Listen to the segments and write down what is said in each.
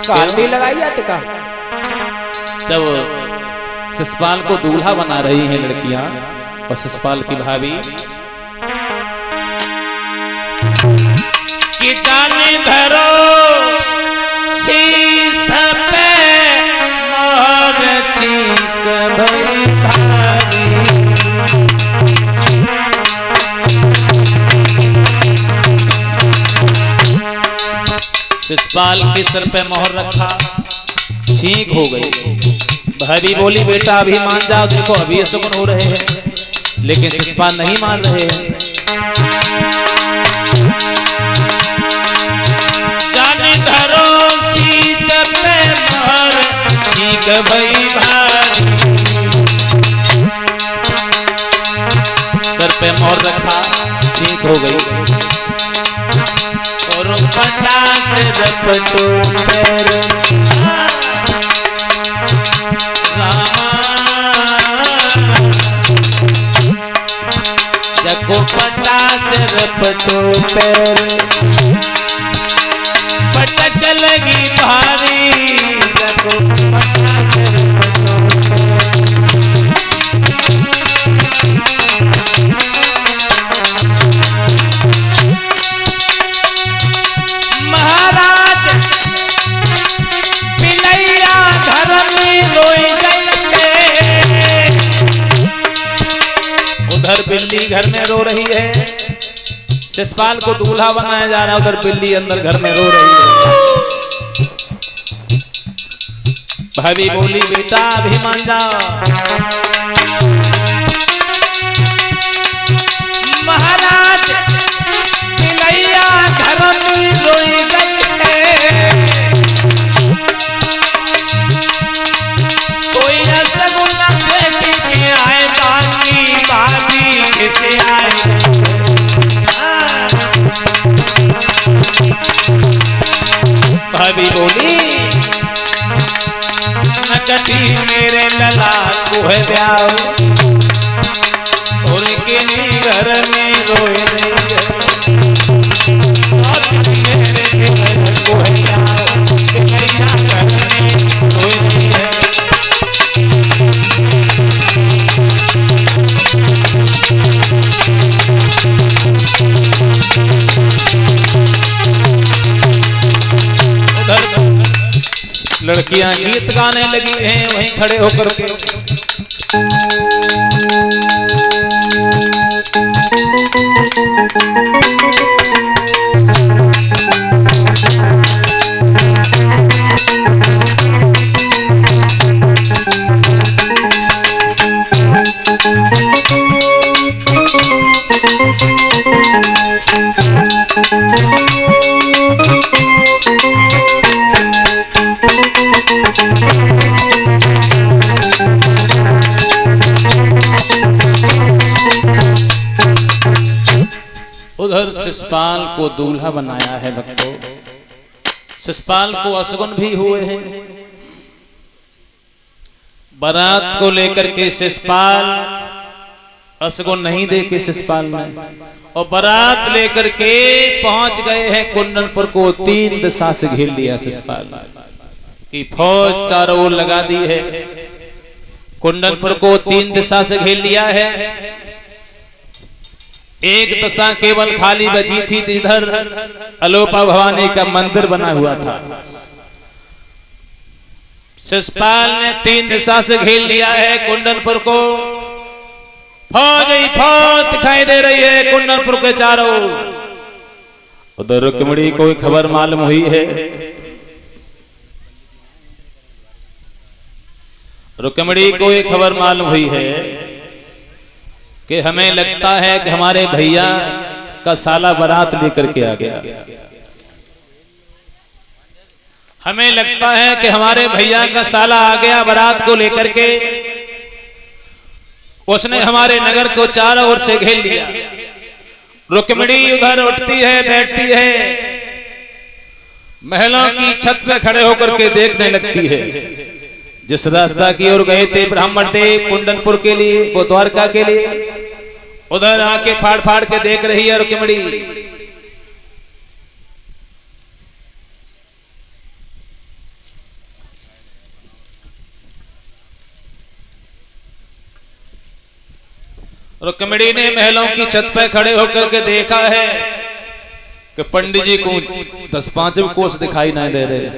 हल्दी लगाई जाती का। जब शिषपाल को दूल्हा बना रही हैं लड़कियां और शिषपाल की भाभी कि जाने धरो शीश पे मोर चीक भई भारी। शिषपाल के सिर पे मोहर रखा, छींक हो गई। भाभी बोली बेटा अभी मान जाओ, देखो अभी शगुन हो रहे हैं, लेकिन शिषपाल नहीं मान रहे हैं। जाने धरो शीश पे मोहर चीक भई भारी। सर पे मोहर रखा, छींक हो गई। और पटा से रपटो पैर जको पटा से रपटो पैर पटक लगी भारी। जको पटा से रपटो महाराज पिलैया घर में रोई गई। उधर बिल्ली घर में रो रही है, शिषपाल को दूल्हा बनाया जा रहा है, उधर बिल्ली अंदर घर में रो रही है। भाभी बोली बेटा अभी मान जाओ। महाराज पिलैया घर में रोई गई। कोई रसगुल्ला देख के आए बाकी भाभी किसे आए। भाभी बोली नकटी मेरे लला को है ब्याह और के घर में रोए नहीं लड़कियां गीत गाने लगी हैं वहीं खड़े होकर के। उधर शिषपाल को दूल्हा बनाया है भक्तों। शिषपाल को अशगुन भी हुए हैं। बारात को लेकर के शिषपाल अशगुन नहीं देखे शिषपाल ने, और बारात लेकर के पहुंच गए हैं कुंडनपुर को। 3 दिशा से घेर लिया शिषपाल की फौज चारों ओर लगा दी है। कुंडनपुर को 3 दिशा से घेर लिया है। एक दिशा केवल खाली बची थी, इधर अलोपा भवानी का मंदिर बना हुआ था। शिषपाल ने 3 दिशा से घेर लिया है कुंडनपुर को। फौज ही फौज दिखाई दे रही है कुंडनपुर के चारों ओर। उधर रुक्मिणी को खबर मालूम हुई है। रुक्मिणी को एक खबर मालूम हुई है कि हमें लगता है कि हमारे भैया का साला बारात लेकर के आ गया। हमें लगता है कि हमारे भैया का साला आ गया बारात को लेकर के। उसने हमारे नगर को चारों ओर से घेर लिया। रुक्मिणी उधर उठती है, बैठती है, महलों की छत पे खड़े होकर के देखने लगती है। जिस रास्ता की ओर गए थे ब्राह्मण देव कुंडनपुर के लिए, वो द्वारका के लिए, उधर आके फाड़ फाड़ के देख रही है रुक्मिणी। रुक्मिणी ने महलों की छत पर खड़े होकर के देखा है कि पंडित जी को 10-5 कोस दिखाई नहीं दे रहे।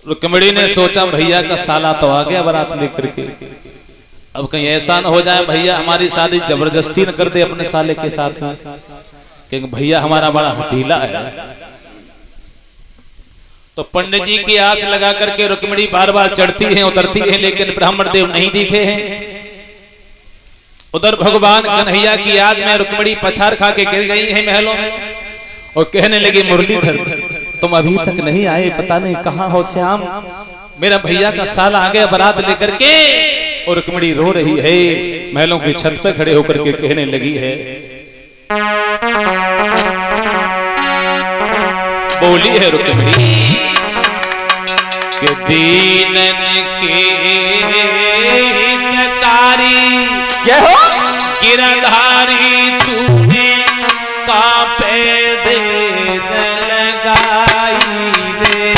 रुक्मिणी ने सोचा भैया का साला तो आ गया बारात लेकर के, अब कहीं ऐसा न हो जाए भैया हमारी शादी जबरदस्ती न कर दे अपने साले के साथ में, क्योंकि भैया हमारा बड़ा हठीला है। तो पंडित जी की आस लगा करके रुक्मिणी बार बार चढ़ती है उतरती है, लेकिन ब्राह्मण देव नहीं दिखे हैं। उधर भगवान कन्हैया की याद में रुक्मिणी पछाड़ खा के गिर गई है महलों में और कहने लगी मुरलीधर तुम अभी तक नहीं आए, पता नहीं कहां हो श्याम, मेरा भैया का साला आ गया बारात लेकर के। और रुक्मिणी रो रही है, महलों की छत पर खड़े होकर के कहने लगी है, बोली है रुक्मिणी कि दीनन के हितकारी जय हो गिरधारी तूने कांपे देर लगाई रे।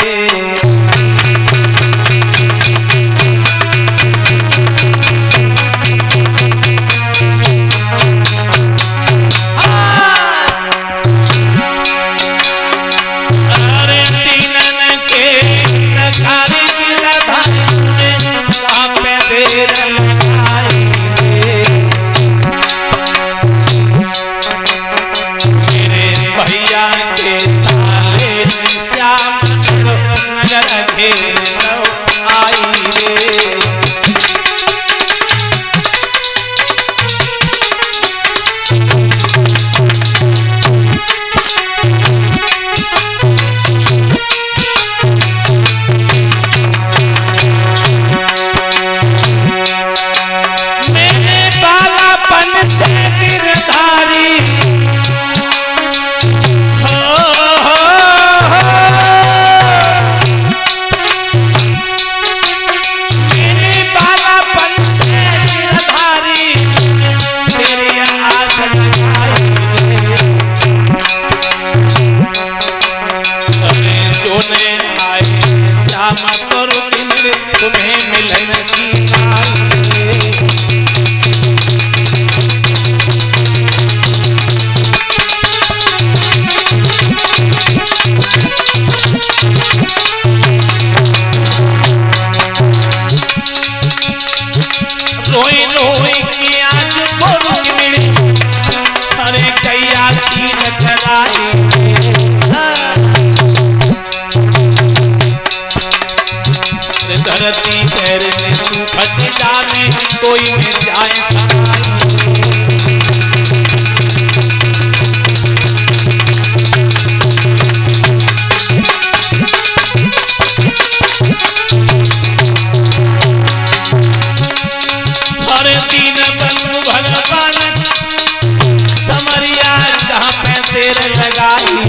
अरे दीनन के हितकारी गिरधारी तूने कांपे देर लगाई रे। भैया के साले श्याम नगर घेर आई रे। मैंने बालापन से गिरधारी तुम्हें मिलन की रोई रोई की आज बोल मिली, अरे कैया सीन कराई धरती पैर में तू फट जाने कोई में जाए हर दिन बंधु भगवान समरिया जहाँ पे तेरे लगाई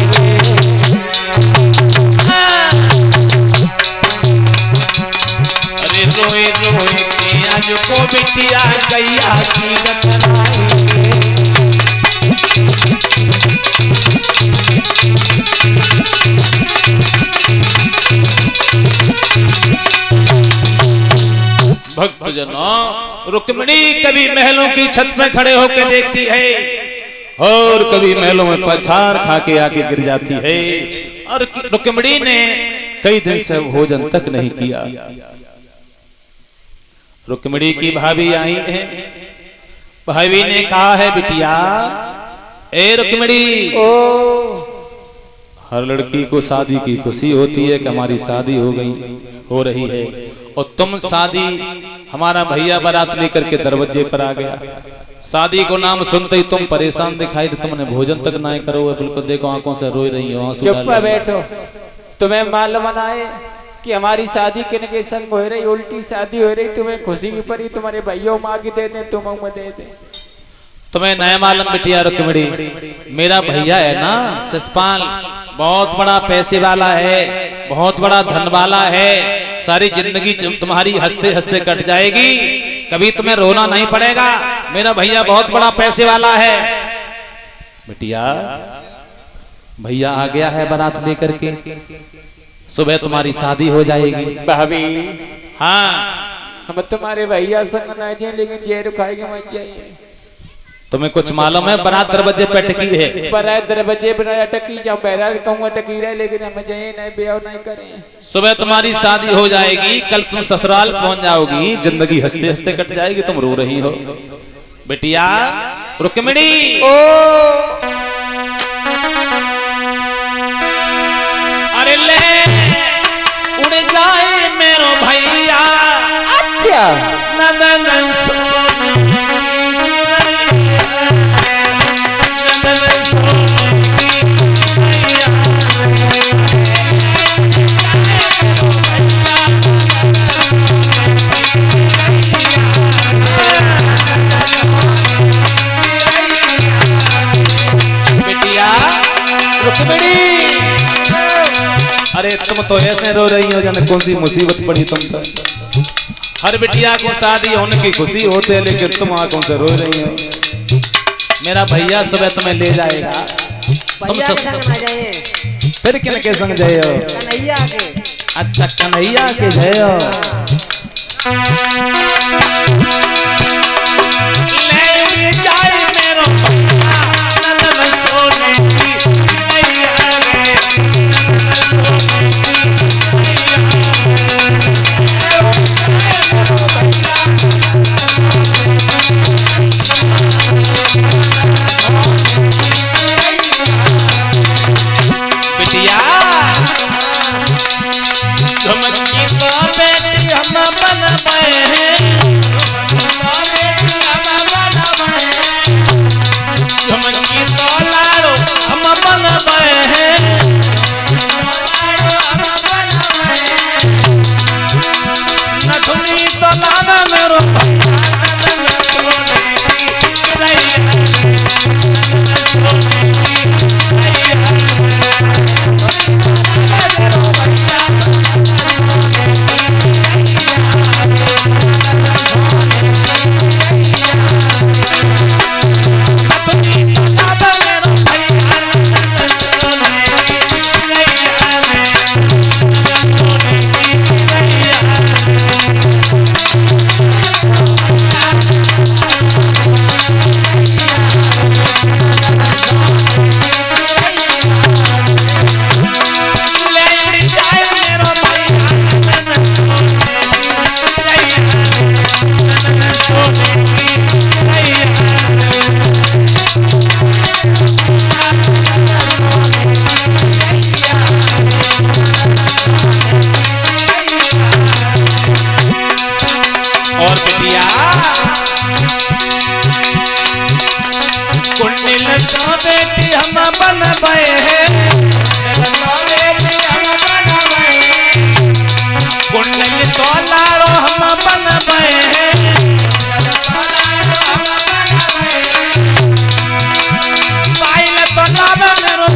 रोए रोए के आज को बिटिया कैया सीरत भक्तजनों, रुक्मिणी कभी महलों की छत में खड़े होकर देखती है और कभी महलों में पछाड़ खा के आके गिर जाती है। और रुक्मिणी ने कई दिन से भोजन तक नहीं किया। रुक्मिणी की भाभी आई है, भाभी ने कहा है बिटिया ए रुक्मिणी, हर लड़की को शादी की खुशी होती है कि हमारी शादी हो रही है, और तुम शादी हमारा भैया बारात लेकर के दरवाजे पर आ गया, शादी को नाम सुनते ही तुम परेशान दिखाई दे, तुमने भोजन तक ना करो, बिल्कुल देखो आंखों से रोई रही हो। चुप बैठो, तुम्हें मालूम है कि हमारी शादी किनके संग हो रही, उल्टी शादी हो रही, तुम्हें खुशी की परी तुम्हारे भाइयों मांगी दे दे, तुम दे दे। तुम्हें नया मालूम बिटिया रुक्मिणी, मेरा भैया है ना शिषपाल, बहुत बड़ा पैसे वाला है, बहुत बड़ा धन वाला है, सारी जिंदगी तुम्हारी हंसते हंसते कट जाएगी, कभी तुम्हें रोना नहीं पड़ेगा, मेरा भैया बहुत बड़ा पैसे वाला है। बिटिया भैया आ गया है बारात लेकर के, सुबह तुम्हारी शादी हो जाएगी। भाभी हाँ हम तुम्हारे भैया संग ना जाए लेकिन जहर खाएंगे मत जाइए। तुम्हें कुछ मालूम है बारात दरवाजे पे अटकी है? बारात दरवाजे पर अटकी जाओ बहरा कहूँगा अटकी रहे लेकिन हम जाए नहीं ब्याह नहीं करें। सुबह तुम्हारी शादी हो जाएगी, कल तुम ससुराल पहुंच जाओगी, जिंदगी हंसते हंसते कट जाएगी, तुम रो रही हो। बिटिया रुक्मिणी ओ अरे ले उड़ जाए मेरो भैया। अच्छा नंदन अरे तुम तो ऐसे रो रही हो जाने कौन सी मुसीबत पड़ी तुम पर। हर बिटिया को शादी होने की खुशी होते है लेकिन तुम आंखों से रो रही हो। मेरा भैया सुबह तुम्हें ले जाएगा, तुम फिर किन के संग जाए हो? कन्हैया के। अच्छा कन्हैया के जाए हो। ले जाए मेरो सोने बिटिया झुमकी तो बेटी हम बनवाए हैं, झुमकी तो लाड़ो हम बनवाए हैं, नथुनी तो लाना मेरो और बिटिया कुंडल तो बेटी हम बनवाए हैं, कुंडल तो लाड़ो हम बनवाए हैं, पायल तो लावा मेरो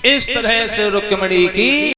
इस तरह से रुक्मिणी की